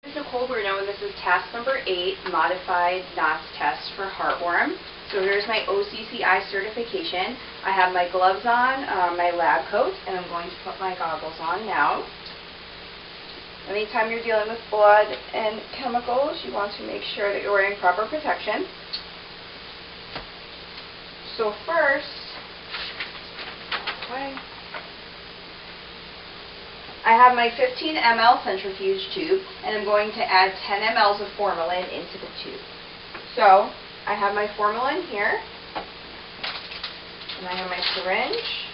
This is Nicole Bruno, and this is task number 8, Modified Knott's Test for Heartworm. So here's my OCCI certification. I have my gloves on, my lab coat, and I'm going to put my goggles on now. Anytime you're dealing with blood and chemicals, you want to make sure that you're wearing proper protection. So first, I have my 15 ml centrifuge tube, and I'm going to add 10 mLs of formalin into the tube. So I have my formalin here, and I have my syringe.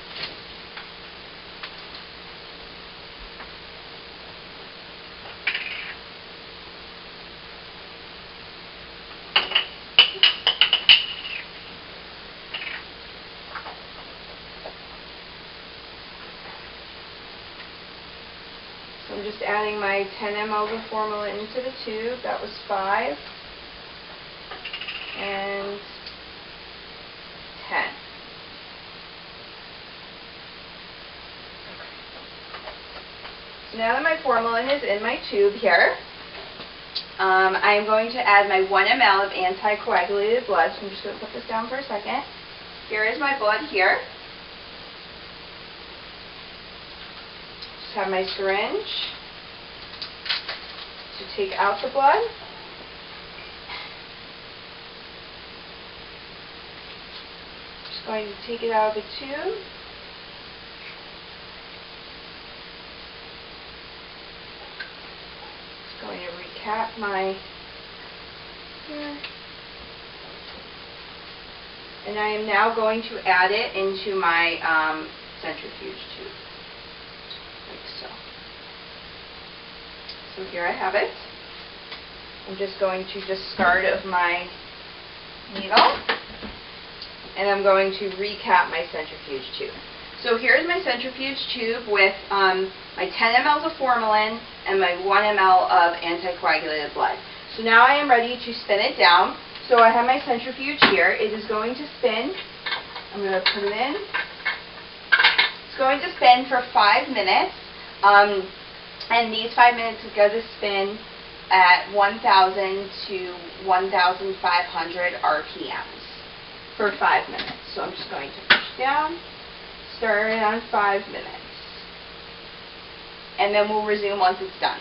So I'm just adding my 10 mL of formalin into the tube. That was 5 and 10. So now that my formalin is in my tube here, I'm going to add my 1 ml of anticoagulated blood. So I'm just going to put this down for a second. Here is my blood here. Have my syringe to take out the blood. Just going to take it out of the tube. Just going to recap my here. And I am now going to add it into my centrifuge tube. Like so. So here I have it. I'm just going to discard of my needle, and I'm going to recap my centrifuge tube. So here's my centrifuge tube with my 10 mLs of formalin and my 1 ml of anticoagulated blood. So now I am ready to spin it down. So I have my centrifuge here. It is going to spin. I'm going to put it in. It's going to spin for 5 minutes, and these 5 minutes is going to spin at 1,000 to 1,500 RPMs for 5 minutes. So I'm just going to push down, start it on 5 minutes, and then we'll resume once it's done.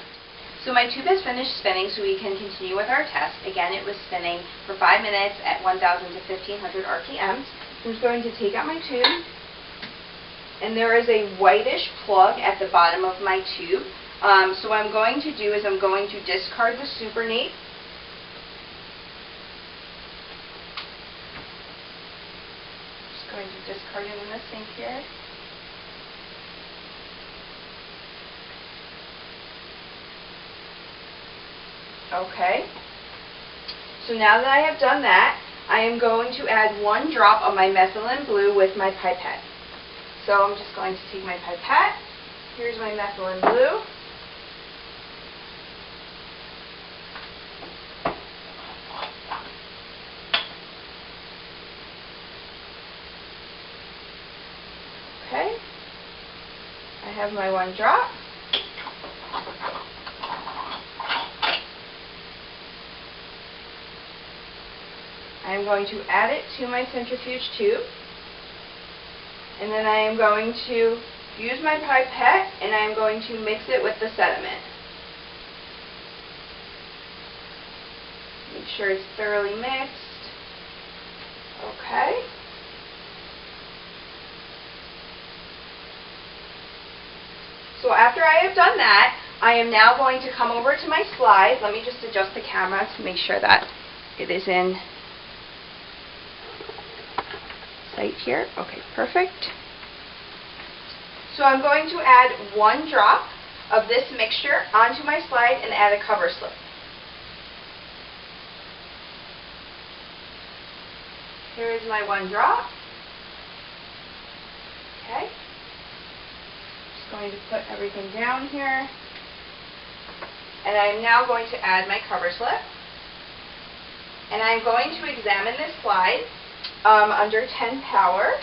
So my tube has finished spinning, so we can continue with our test. Again, it was spinning for 5 minutes at 1,000 to 1,500 RPMs. So I'm just going to take out my tube. And there is a whitish plug at the bottom of my tube. So what I'm going to do is I'm going to discard the supernate. Just going to discard it in the sink here. Okay. So now that I have done that, I am going to add 1 drop of my methylene blue with my pipette. So I'm just going to take my pipette. Here's my methylene blue. Okay. I have my 1 drop. I'm going to add it to my centrifuge tube. And then I am going to use my pipette, and I am going to mix it with the sediment. Make sure it's thoroughly mixed. Okay. So after I have done that, I am now going to come over to my slide. Let me just adjust the camera to make sure that it is in sight here. Okay, perfect. So I'm going to add 1 drop of this mixture onto my slide and add a cover slip. Here is my 1 drop. Okay. Just going to put everything down here. And I'm now going to add my cover slip. And I'm going to examine this slide under 10 power.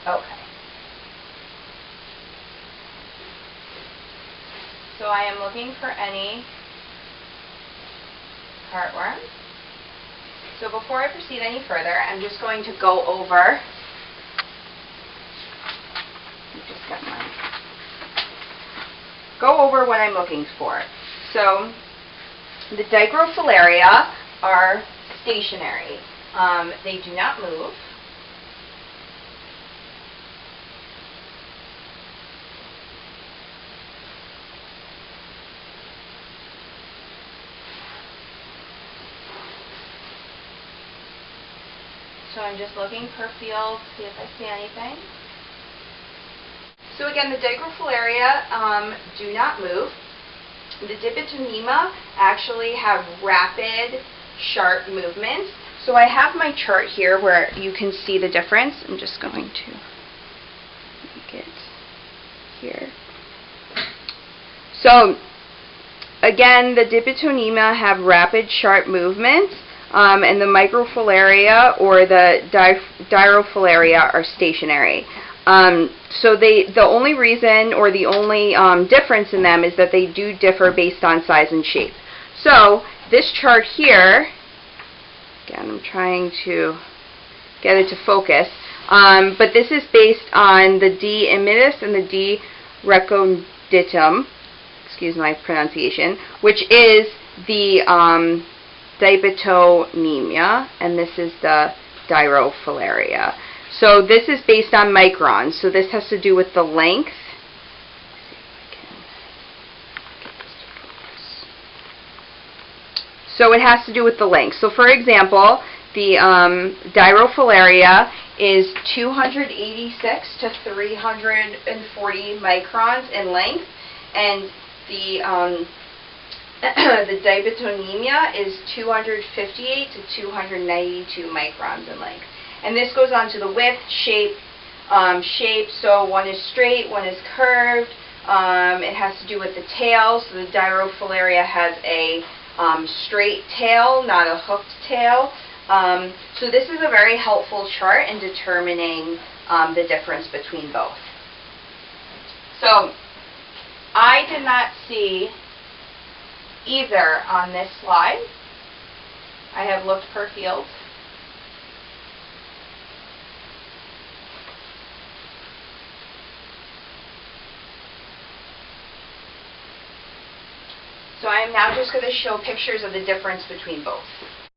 Okay. So I am looking for any heartworm. So before I proceed any further, I'm just going to go over, what I'm looking for. So the Dichrofilaria are stationary. They do not move. So I'm just looking per field, see if I see anything. So again, the Dichrofilaria do not move. The Dipitonema actually have rapid, sharp movements. So I have my chart here where you can see the difference. I'm just going to make it here. So again, the Dipitonema have rapid, sharp movements. And the Microfilaria or the Dirofilaria are stationary. So the only reason or the only difference in them is that they do differ based on size and shape. So this chart here, again I'm trying to get it to focus, but this is based on the D. immitis and the D. reconditium, excuse my pronunciation, which is the Dipitonema, and this is the Dirofilaria. So this is based on microns, so this has to do with the length. Let's see if I can get this to focus. So it has to do with the length. So for example, the Dirofilaria is 286 to 340 microns in length, and the the Dipitonema is 258 to 292 microns in length. And this goes on to the width, shape, so one is straight, one is curved. It has to do with the tail, so the Dirofilaria has a straight tail, not a hooked tail. So this is a very helpful chart in determining the difference between both. So I did not see either on this slide. I have looked per field. So I am now just going to show pictures of the difference between both.